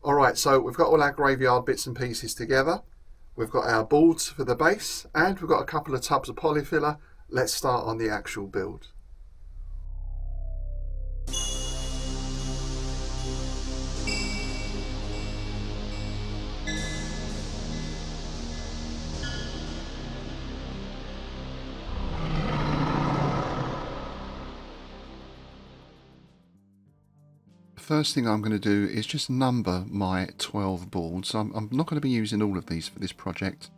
Alright, so we've got all our graveyard bits and pieces together. We've got our boards for the base, and we've got a couple of tubs of polyfiller. Let's start on the actual build. First thing I'm going to do is just number my 12 boards. I'm not going to be using all of these for this project,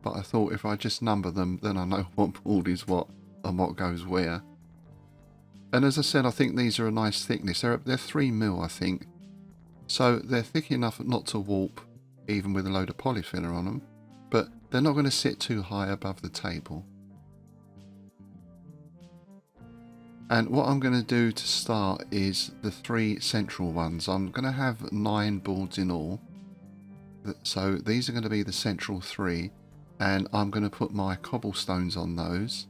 but I thought if I just number them, then I know what board is what and what goes where. And as I said, I think these are a nice thickness. They're 3mm, I think. So they're thick enough not to warp, even with a load of polyfiller on them, but they're not going to sit too high above the table. And what I'm going to do to start is the 3 central ones. I'm going to have 9 boards in all. So these are going to be the central 3. And I'm going to put my cobblestones on those.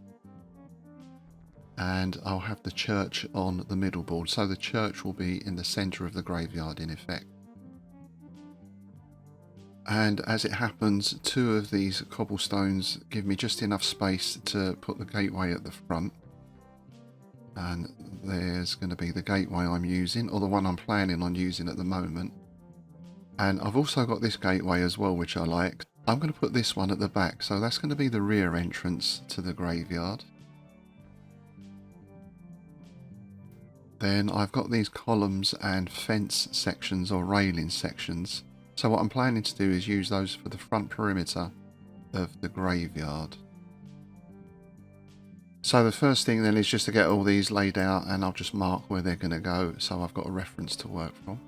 And I'll have the church on the middle board. So the church will be in the centre of the graveyard in effect. And as it happens, 2 of these cobblestones give me just enough space to put the gateway at the front. And there's going to be the gateway I'm using, or the one I'm planning on using at the moment. And I've also got this gateway as well, which I like. I'm going to put this one at the back, so that's going to be the rear entrance to the graveyard. Then I've got these columns and fence sections or railing sections. So what I'm planning to do is use those for the front perimeter of the graveyard. So the first thing then is just to get all these laid out, and I'll just mark where they're going to go so I've got a reference to work from.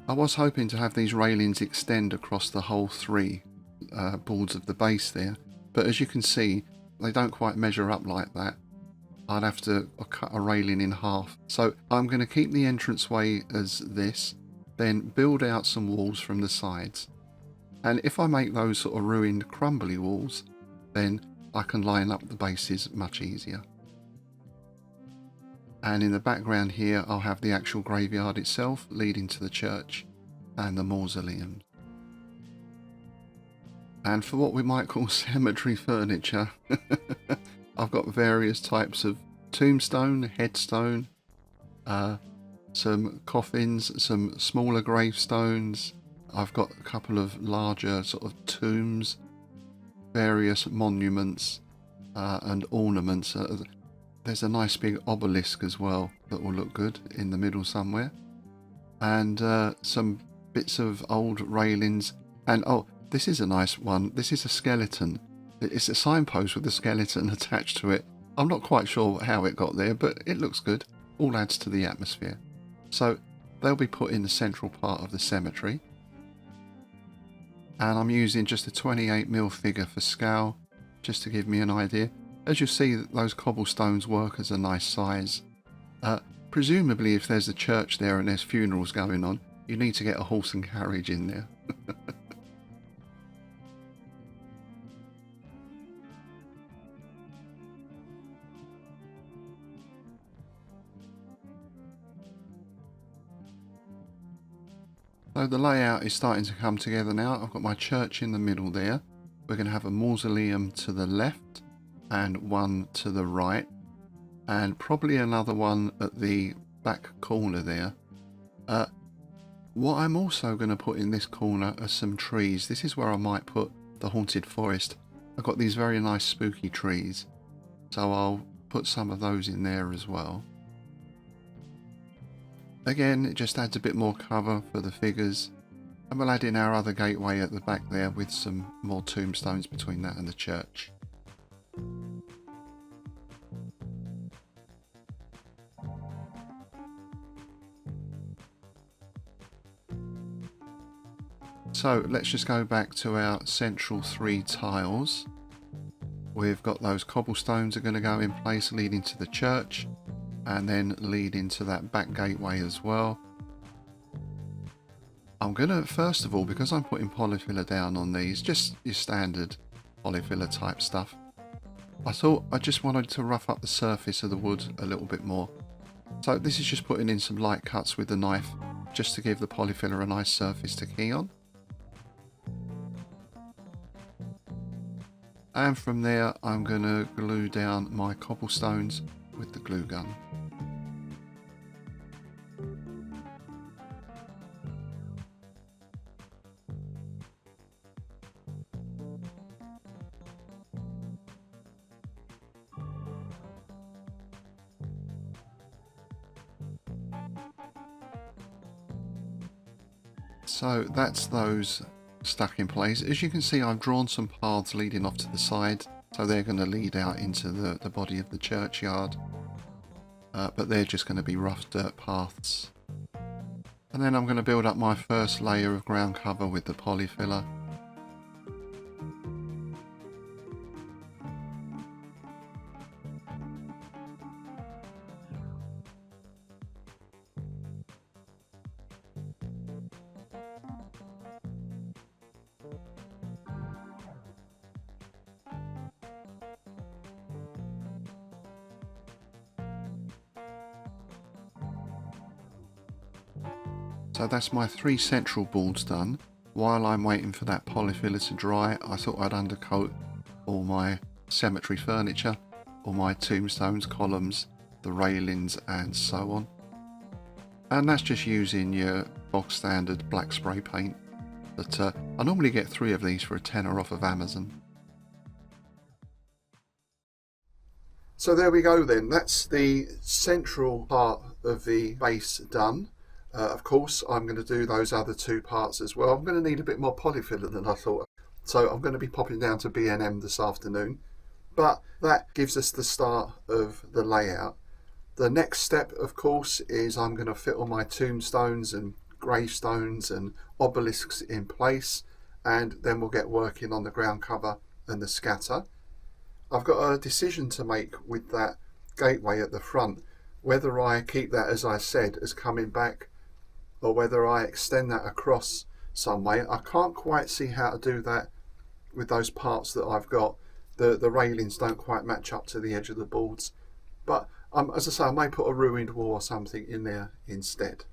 I was hoping to have these railings extend across the whole 3 boards of the base there, but as you can see they don't quite measure up like that. I'd have to cut a railing in half. So I'm going to keep the entranceway as this, then build out some walls from the sides. And if I make those sort of ruined crumbly walls, then I can line up the bases much easier. And in the background here I'll have the actual graveyard itself leading to the church and the mausoleum. And for what we might call cemetery furniture, I've got various types of tombstone, headstone, some coffins, some smaller gravestones. I've got a couple of larger sort of tombs, various monuments and ornaments. There's a nice big obelisk as well that will look good in the middle somewhere, and some bits of old railings. And oh, this is a nice one. This is a skeleton. It's a signpost with a skeleton attached to it. I'm not quite sure how it got there, but it looks good. All adds to the atmosphere. So they'll be put in the central part of the cemetery. And I'm using just a 28mm figure for scale, just to give me an idea. As you see, those cobblestones work as a nice size. Presumably if there's a church there and there's funerals going on, you need to get a horse and carriage in there. So the layout is starting to come together now. I've got my church in the middle there. We're going to have a mausoleum to the left and one to the right, and probably another one at the back corner there. What I'm also going to put in this corner are some trees. This is where I might put the haunted forest. I've got these very nice spooky trees, so I'll put some of those in there as well. Again, it just adds a bit more cover for the figures, and we'll add in our other gateway at the back there with some more tombstones between that and the church. So let's just go back to our central 3 tiles. We've got those cobblestones are going to go in place leading to the church, and then lead into that back gateway as well. I'm going to, first of all, because I'm putting polyfiller down on these, just your standard polyfiller type stuff, I thought I just wanted to rough up the surface of the wood a little bit more. So this is just putting in some light cuts with the knife, just to give the polyfiller a nice surface to key on. And from there I'm going to glue down my cobblestones with the glue gun. So that's those stuck in place. As you can see, I've drawn some paths leading off to the side, so they're going to lead out into the body of the churchyard, but they're just going to be rough dirt paths. And then I'm going to build up my first layer of ground cover with the polyfiller. So that's my 3 central boards done. While I'm waiting for that polyfiller to dry, I thought I'd undercoat all my cemetery furniture, all my tombstones, columns, the railings and so on. And that's just using your bog standard black spray paint. But I normally get 3 of these for a tenner off of Amazon. So there we go then, that's the central part of the base done. Of course, I'm going to do those other 2 parts as well. I'm going to need a bit more polyfiller than I thought, so I'm going to be popping down to B&M this afternoon. But that gives us the start of the layout. The next step, of course, is I'm going to fit all my tombstones and gravestones and obelisks in place, and then we'll get working on the ground cover and the scatter. I've got a decision to make with that gateway at the front, whether I keep that, as I said, as coming back, or whether I extend that across some way. I can't quite see how to do that with those parts that I've got. The railings don't quite match up to the edge of the boards, but as I say, I may put a ruined wall or something in there instead.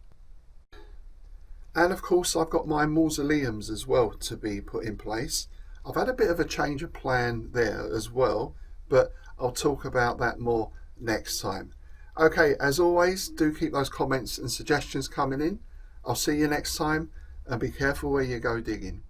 And of course I've got my mausoleums as well to be put in place. I've had a bit of a change of plan there as well, but I'll talk about that more next time. Okay, as always, do keep those comments and suggestions coming in. I'll see you next time, and be careful where you go digging.